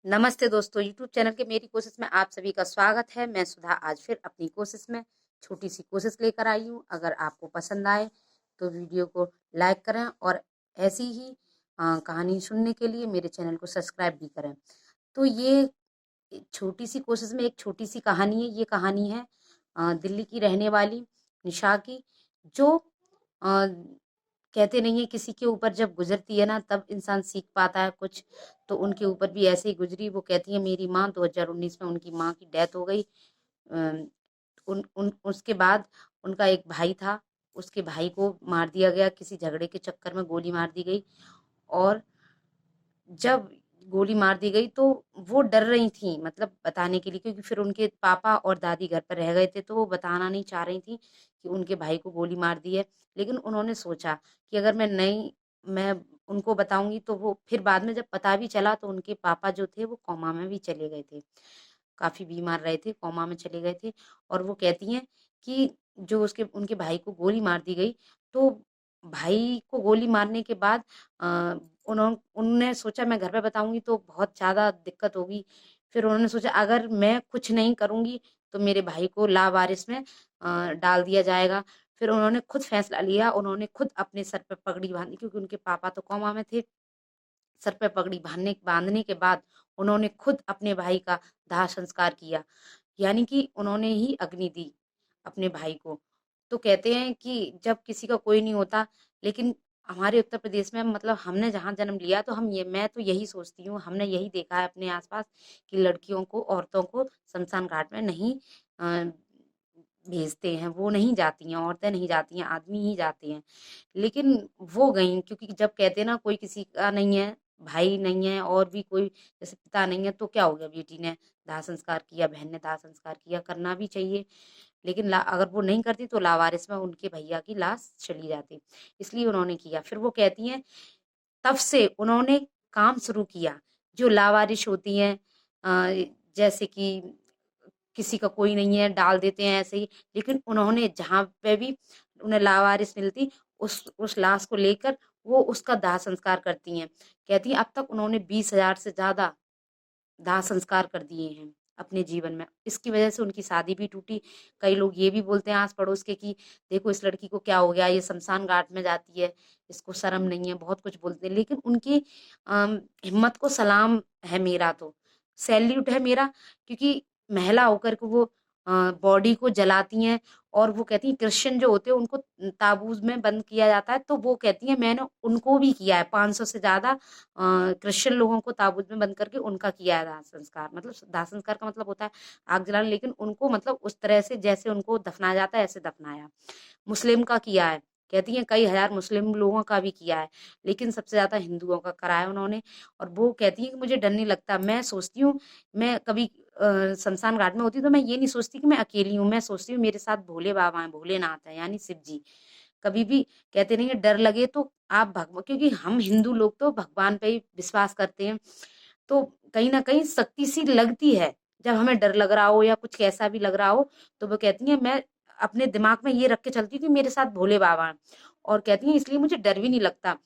नमस्ते दोस्तों, YouTube channel के मेरी कोशिश में आप सभी का स्वागत है। मैं सुधा आज फिर अपनी कोशिश में छोटी सी कोशिश लेकर आई हूँ। अगर आपको पसंद आए तो वीडियो को लाइक करें और ऐसी ही कहानी सुनने के लिए मेरे चैनल को सब्सक्राइब भी करें। तो ये छोटी सी कोशिश में एक छोटी सी कहानी है। ये कहानी है दिल्ली की रहने वाली निशा की, जो अ, कहते नहीं है किसी के ऊपर जब गुजरती है ना तब इंसान सीख पाता है कुछ। तो उनके ऊपर भी ऐसे ही गुजरी। वो कहती है मेरी माँ 2019 में उनकी माँ की डेथ हो गई। अ, उन उन उसके बाद उनका एक भाई था। उसके भाई को मार दिया गया, किसी झगड़े के चक्कर में गोली मार दी गई। और जब गोली मार दी गई तो वो डर रही थी, मतलब बताने के लिए, क्योंकि फिर उनके पापा और दादी घर पर रह गए थे तो वो बताना नहीं चाह रही थी कि उनके भाई को गोली मार दी है। लेकिन उन्होंने सोचा कि अगर मैं उनको बताऊंगी तो वो फिर बाद में जब पता भी चला तो उनके पापा जो थे वो कोमा में भी चले गए थे। काफी बीमार रहे थे, कोमा में चले गए थे। और वो कहती हैं कि जो उसके उनके भाई को गोली मार दी गई, तो भाई को गोली मारने के बाद उनने सोचा मैं घर पे बताऊंगी तो बहुत ज्यादा दिक्कत होगी। फिर उन्होंने सोचा अगर मैं कुछ नहीं करूंगी तो मेरे भाई को लावारिस में डाल दिया जाएगा। फिर उन्होंने खुद फैसला लिया, उन्होंने खुद अपने सर पे पगड़ी बांधी, क्योंकि उनके पापा तो कोमा में थे। सर पे पगड़ी बांधने बांधने के बाद उन्होंने खुद अपने भाई का दाह संस्कार किया, यानी कि उन्होंने ही अग्नि दी अपने भाई को। तो कहते हैं कि जब किसी का कोई नहीं होता, लेकिन हमारे उत्तर प्रदेश में, मतलब हमने जहाँ जन्म लिया तो मैं तो यही सोचती हूँ, हमने यही देखा है अपने आसपास कि लड़कियों को, औरतों को शमशान घाट में नहीं अ, भेजते हैं। वो नहीं जाती हैं, औरतें नहीं जाती हैं, आदमी ही जाते हैं। लेकिन वो गईं, क्योंकि जब कहते हैं ना कोई किसी का नहीं है, भाई नहीं है और भी कोई जैसे पिता नहीं है, तो क्या हो गया, बेटी ने दाह संस्कार किया, बहन ने दाह संस्कार किया, करना भी चाहिए। लेकिन अगर वो नहीं करती तो लावारिस में उनके भैया की लाश चली जाती, इसलिए उन्होंने किया। फिर वो कहती हैं तब से उन्होंने काम शुरू किया। जो लावारिस होती हैं, जैसे कि किसी का कोई नहीं है डाल देते हैं ऐसे ही, लेकिन उन्होंने जहाँ पे भी उन्हें लावारिस मिलती, उस लाश को लेकर वो उसका दाह संस्कार करती हैं। कहती हैं अब तक उन्होंने 20,000 से ज्यादा दाह संस्कार कर दिए हैं अपने जीवन में। इसकी वजह से उनकी शादी भी टूटी। कई लोग ये भी बोलते हैं आस पड़ोस के कि देखो इस लड़की को क्या हो गया, ये शमशान घाट में जाती है, इसको शर्म नहीं है, बहुत कुछ बोलते हैं। लेकिन उनकी हिम्मत को सलाम है मेरा, तो सैल्यूट है मेरा, क्योंकि महिला होकर के वो बॉडी को जलाती हैं। और वो कहती हैं क्रिश्चियन जो होते हैं उनको ताबूत में बंद किया जाता है, तो वो कहती है मैंने उनको भी किया है, 500 से ज्यादा क्रिश्चियन लोगों को ताबूत में बंद करके उनका किया है दाह संस्कार। मतलब दाह संस्कार का मतलब होता है आग जलाना, लेकिन उनको मतलब उस तरह से जैसे उनको दफनाया जाता है ऐसे दफनाया। मुस्लिम का किया है, कहती हैं कई हजार मुस्लिम लोगों का भी किया है, लेकिन सबसे ज्यादा हिंदुओं का कराया उन्होंने। और वो कहती है कि मुझे डर नहीं लगता। मैं सोचती हूँ, मैं कभी शमशान घाट में होती तो मैं ये नहीं सोचती कि मैं अकेली हूँ, मैं सोचती हूँ मेरे साथ भोले बाबा हैं, भोलेनाथ है, यानी शिव जी। कभी भी कहते नहीं है डर लगे तो आप भगवान, क्योंकि हम हिंदू लोग तो भगवान पे ही विश्वास करते हैं, तो कहीं ना कहीं शक्ति सी लगती है। जब हमें डर लग रहा हो या कुछ कैसा भी लग रहा हो, तो वो कहती है मैं अपने दिमाग में ये रख के चलती हूँ कि मेरे साथ भोले बाबा हैं। और कहती हैं इसलिए मुझे डर भी नहीं लगता।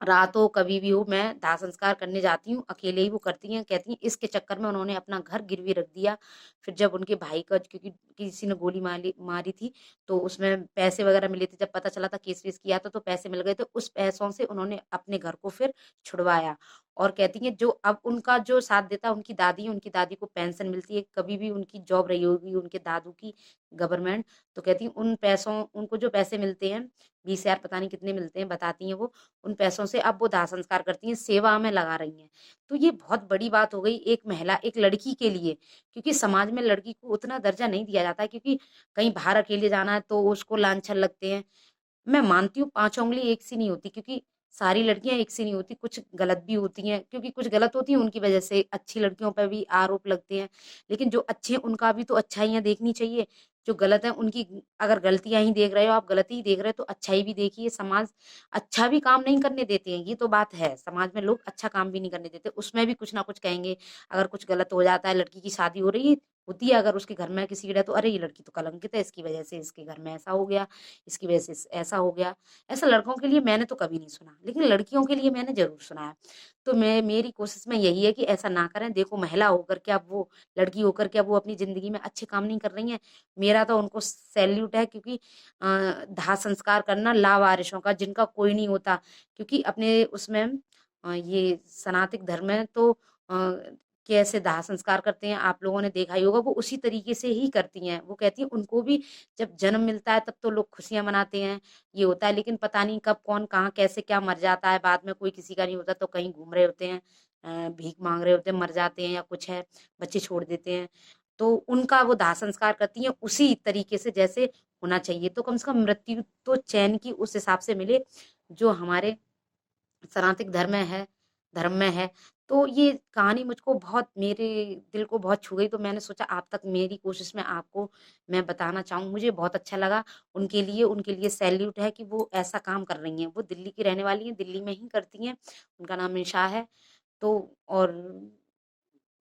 रात हो कभी भी हो, मैं दाह संस्कार करने जाती हूँ, अकेले ही वो करती हैं। कहती हैं इसके चक्कर में उन्होंने अपना घर गिरवी रख दिया। फिर जब उनके भाई का, क्योंकि किसी ने गोली मारी मारी थी, तो उसमें पैसे वगैरह मिले थे, जब पता चला था केस वेस किया था तो पैसे मिल गए थे, उस पैसों से उन्होंने अपने घर को फिर छुड़वाया। और कहती हैं जो अब उनका जो साथ देता है उनकी दादी है, उनकी दादी को पेंशन मिलती है, कभी भी उनकी जॉब रही होगी उनके दादू की, गवर्नमेंट। तो कहती हैं उन पैसों, उनको जो पैसे मिलते हैं, 20,000 पता नहीं कितने मिलते हैं, बताती हैं वो, उन पैसों से अब वो दाह संस्कार करती हैं, सेवा में लगा रही हैं। तो ये बहुत बड़ी बात हो गई एक महिला, एक लड़की के लिए, क्योंकि समाज में लड़की को उतना दर्जा नहीं दिया जाता है, क्योंकि कहीं बाहर अकेले जाना है तो उसको लांछन लगते हैं। मैं मानती हूँ पांचों उंगली एक सी नहीं होती, क्योंकि सारी लड़कियां एक सी नहीं होती, कुछ गलत भी होती हैं, क्योंकि कुछ गलत होती हैं उनकी वजह से अच्छी लड़कियों पर भी आरोप लगते हैं। लेकिन जो अच्छे हैं उनका भी तो अच्छाइयां देखनी चाहिए। जो गलत है उनकी, अगर गलतियां ही देख रहे हो आप, गलती ही देख रहे हो, तो अच्छाई भी देखिए। समाज अच्छा भी काम नहीं करने देते हैं, ये तो बात है, समाज में लोग अच्छा काम भी नहीं करने देते, उसमें भी कुछ ना कुछ कहेंगे। अगर कुछ गलत हो जाता है, लड़की की शादी हो रही है, होती है। अगर उसके घर में किसी की डेथ, तो अरे ये लड़की तो कलंकित है, इसकी वजह से इसके घर में ऐसा हो गया, इसकी वजह से ऐसा हो गया। ऐसा लड़कों के लिए मैंने तो कभी नहीं सुना, लेकिन लड़कियों के लिए मैंने जरूर सुना है। तो मेरी कोशिश में यही है कि ऐसा ना करें। देखो, महिला होकर के अब वो, लड़की होकर के अब वो अपनी जिंदगी में अच्छे काम नहीं कर रही हैं, मेरा तो उनको सैल्यूट है। क्योंकि दाह संस्कार करना लावारिशों का, जिनका कोई नहीं होता, क्योंकि अपने उसमें ये सनातन धर्म है, तो कैसे दाह संस्कार करते हैं आप लोगों ने देखा ही होगा, वो उसी तरीके से ही करती हैं। वो कहती हैं उनको भी जब जन्म मिलता है तब तो लोग खुशियां मनाते हैं, ये होता है, लेकिन पता नहीं कब कौन कहाँ कैसे क्या मर जाता है, बाद में कोई किसी का नहीं होता, तो कहीं घूम रहे होते हैं, भीख मांग रहे होते हैं, मर जाते हैं या कुछ है, बच्चे छोड़ देते हैं। तो उनका वो दाह संस्कार करती हैं उसी तरीके से जैसे होना चाहिए। तो कम से कम मृत्यु तो चैन की उस हिसाब से मिले जो हमारे सनातनिक धर्म में है। तो ये कहानी मुझको बहुत, मेरे दिल को बहुत छू गई, तो मैंने सोचा आप तक मेरी कोशिश में आपको मैं बताना चाहूँ। मुझे बहुत अच्छा लगा। उनके लिए सैल्यूट है कि वो ऐसा काम कर रही हैं। वो दिल्ली की रहने वाली हैं, दिल्ली में ही करती हैं, उनका नाम निशा है। तो और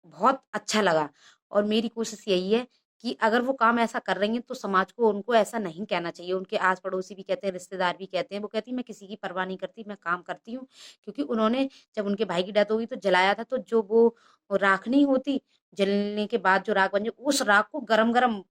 बहुत अच्छा लगा। और मेरी कोशिश यही है कि अगर वो काम ऐसा कर रही हैं तो समाज को उनको ऐसा नहीं कहना चाहिए। उनके आस पड़ोसी भी कहते हैं, रिश्तेदार भी कहते हैं, वो कहती है मैं किसी की परवाह नहीं करती, मैं काम करती हूँ। क्योंकि उन्होंने जब उनके भाई की डेथ हो गई तो जलाया था, तो जो वो राख नहीं होती, जलने के बाद जो राख बन जाए, उस राख को गरम गरम,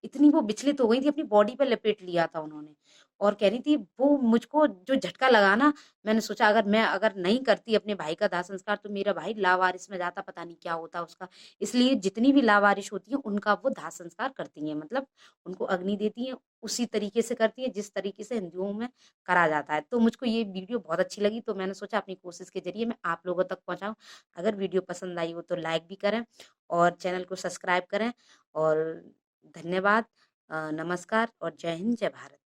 इतनी वो विचलित हो गई थी, अपनी बॉडी पे लपेट लिया था उन्होंने। और कह रही थी वो, मुझको जो झटका लगा ना, मैंने सोचा अगर नहीं करती अपने भाई का दाह संस्कार तो मेरा भाई लावारिस में जाता, पता नहीं क्या होता उसका। इसलिए जितनी भी लावारिश होती है उनका वो दाह संस्कार करती हैं, मतलब उनको अग्नि देती हैं, उसी तरीके से करती है जिस तरीके से हिंदुओं में करा जाता है। तो मुझको ये वीडियो बहुत अच्छी लगी, तो मैंने सोचा अपनी कोशिश के जरिए मैं आप लोगों तक पहुंचाऊं। अगर वीडियो पसंद आई हो तो लाइक भी करें और चैनल को सब्सक्राइब करें। और धन्यवाद। नमस्कार और जय हिंद, जय भारत।